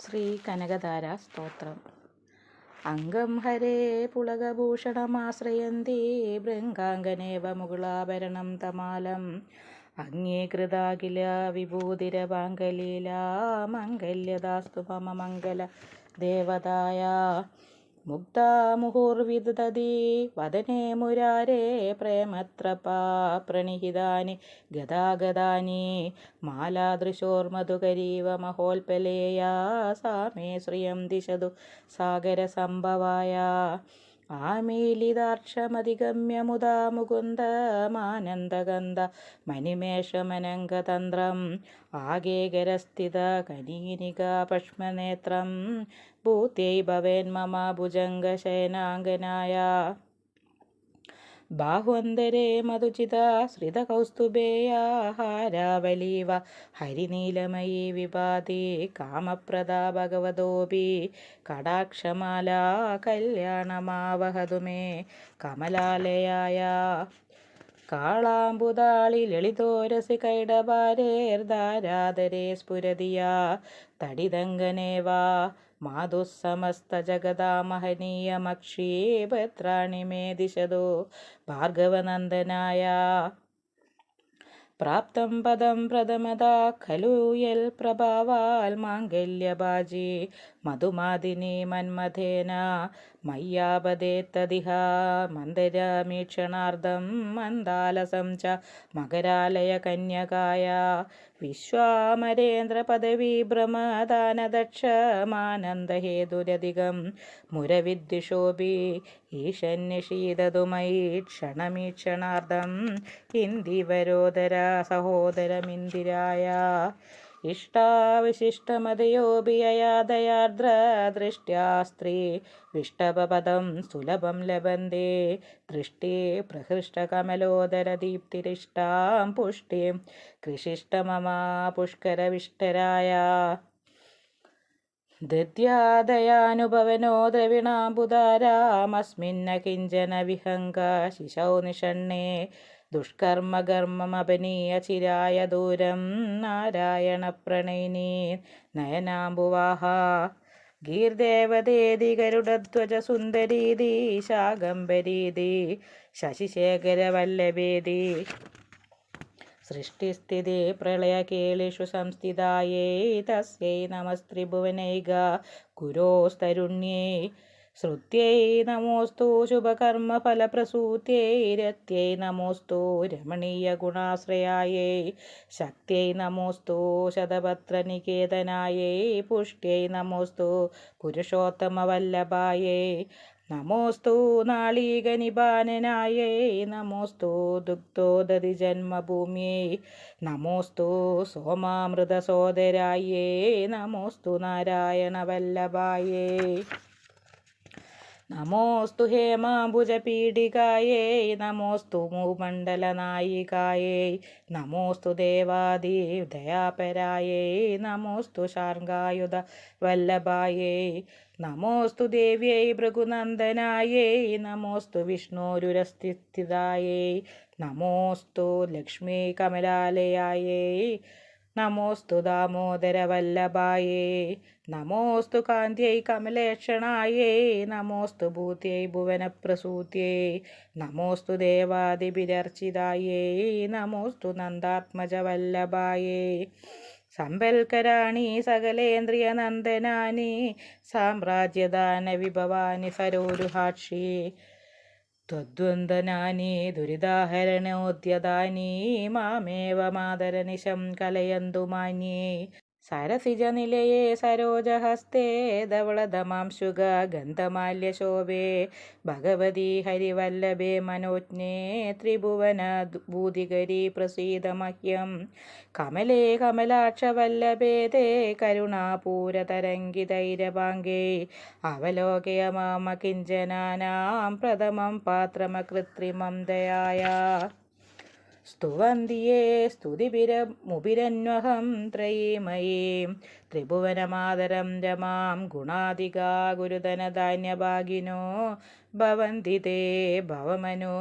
ശ്രീ കനകധാര സ്തോത്രം. അംഗം ഹരേ പുളകഭൂഷണമാശ്രയന്തി ഭൃംഗാംഗനേവ മുകുളാഭരണം തമാലം അംഗീകൃതാഖില വിഭൂതിരവാങ്കലീലാ മംഗല്യദാസ്തു മമ മംഗല ദേവതായ. മുക്താ മുഹുർവിദധതി വദനേ മുരാരേ പ്രേമത്രപാ പ്രണിഹിതാനി ഗദാഗദാനി മാലാദൃശോർമധുകരീവ മഹോൽപലേയാ സാ മേ ശ്രിയം ദിശതു സാഗരസംഭവായ. ആമീലിതാക്ഷമധിഗമ്യ മുദാ മുകുന്ദമാനന്ദഗന്ധ മനിമേഷമനംഗതന്ത്രം ആഗേകരസ്ഥിത കനീനികാ പശ്മനേത്രം ഭൂത്യൈ ഭവേന്മമ ഭുജംഗശയനാംഗനായ. ബാഹ്വന്തരേ മധുചിതാശ്രിതകൗസ്തുഭേയാ ഹാരാവലീവ ഹരിനീലമയീ വിഭാതി കാമപ്രദാ ഭഗവതോപി കടാക്ഷമാലാ കല്യാണമാവഹതു മേ കമലാലയായ. കാളാംബുദാളി ലളിതോരസി കൈടഭാരേർധാരാധരേ സ്ഫുരതിയാ തടിതങ്കനേവാ മാധുസ്സമസ്തജഗദാമഹനീയമക്ഷീഭദ്രാണി മേ ദിശതു ഭാർഗവനന്ദനായ. പ്രാപ്തം പദം പ്രഥമദാ ഖലു യൽ പ്രഭാവാൽ മാംഗല്യഭാജി മധുമാദിനി മന്മഥേന മയ്യാപദേത്തദിഹ മന്ദരമീക്ഷണാർദ്ധം മന്ദാലസം ച മകരാലയ കന്യകായ. വിശ്വാമരേന്ദ്ര പദവീ ഭ്രമദാനദക്ഷമാനന്ദഹേതുരധികം മുരവിദ്വിഷോഭി ഈശന്യശീതതു മയി ക്ഷണമീക്ഷണാർദ്ധം ഇന്ദിവരോദര സഹോദരമിന്ദിരായ. ഇഷ്ടാവിശിഷ്ടമതയോപി യയാദയാർദ്ര ദൃഷ്ട്യാ സ്ത്രീ വിഷ്ടപദം സുലഭം ലഭന്തേ ദൃഷ്ടി പ്രഹൃഷ്ടകമലോദരദീപ്തിരിഷ്ടാം പുഷ്ടിം കൃഷിഷ്ടമമാ പുഷ്കരവിഷ്ടരായ. ദദ്യാദയാനുഭവനോ ദ്രവിണാംബുധാരാമസ്മിന്ന കിഞ്ചന വിഹംഗ ശിശൗ നിഷണ്ണേ ദുഷ്കർമ്മകർമ്മമപനീയ ചിരായ ദൂരം നാരായണ പ്രണയിനീ നയനാംബുവാഹ. ഗീർദേവതേതി ഗരുഡധ്വജ സുന്ദരീതി ശാകംബരീതി ശശിശേഖരവല്ലഭേതി സൃഷ്ടിസ്ഥിതി പ്രളയകേളിഷു സംസ്ഥിതായേ തസ്യൈ നമസ്ത്രിഭുവനൈക ഗുരോസ്തരുണ്യേ. ശ്രുത്യൈ നമോസ്തു ശുഭകർമ്മഫലപ്രസൂത്യൈ രത്യൈ നമോസ്തു രമണീയഗുണാശ്രയായൈ ശക്തിയൈ നമോസ്തു ശതപത്രനികേതനായൈ പുഷ്ട്യൈ നമോസ്തു പുരുഷോത്തമവല്ലഭായൈ നമോസ്തു നാളീകനിപാനനായൈ നമോസ്തു ദുഗ്ധോദധിജന്മഭൂമ്യൈ നമോസ്തു സോമാമൃതസോദരായൈ നമോസ്തു നാരായണവല്ലഭായൈ നമോസ്തു ഹേമാംബുജപീഠികായൈ നമോസ്തു ഭൂമണ്ഡലനായികായൈ നമോസ്തു ദേവാദിദയാപരായൈ നമോസ്തു ശാർങ്കായുധ വല്ലഭായൈ നമോസ്തു ദേവ്യൈ ഭൃഗുനന്ദനായൈ നമോസ്തു വിഷ്ണോരുരസ്ഥിതായൈ നമോസ്തു ലക്ഷ്മീ കമലാലയായൈ നമോസ്തു ദാമോദരവല്ലഭായൈ നമോസ്തു കാന്ത്यै കമലേക്ഷണായൈ നമോസ്തു ഭൂത്यै ഭുവനപ്രസൂത്यै നമോസ്തു ദേവാദിഭിരർച്ചിതായൈ നമോസ്തു നന്ദാത്മജവല്ലഭായൈ സംബൽക്കരാണി സകലേന്ദ്രിയനന്ദനാനി സാമ്രാജ്യദാനവിഭവാനി സരോരുഹാക്ഷി ത്വദ്വന്ദനാനി ദുരിതാഹരണോദ്യതാനി മാമേവ മാതരനിശം കലയന്തു മാന്യേ. സരസിജനിലയേ സരോജഹസ്തേ ധവളധമാംശുക ഗന്ധമാല്യശോഭേ ഭഗവതി ഹരിവല്ലഭേ മനോജ്ഞേ ത്രിഭുവനഭൂതികരീ പ്രസീദ മഹ്യം. കമലേ കമലാക്ഷവല്ലഭേ തേ കരുണാപൂരതരംഗിതൈരഭാംഗേ അവലോകയ മമ കിഞ്ചനാനാം പ്രഥമം പാത്രമകൃത്രിമം ദയായ. സ്തുവന്തിയേ സ്തുതിഭിരമുഭിരന്വഹം ത്രയീമയീം ത്രിഭുവനമാതരം രമാം ഗുണാധികാ ഗുരുധനധാന്യഭാഗിനോ ഭവന്തി തേ ഭവമനോ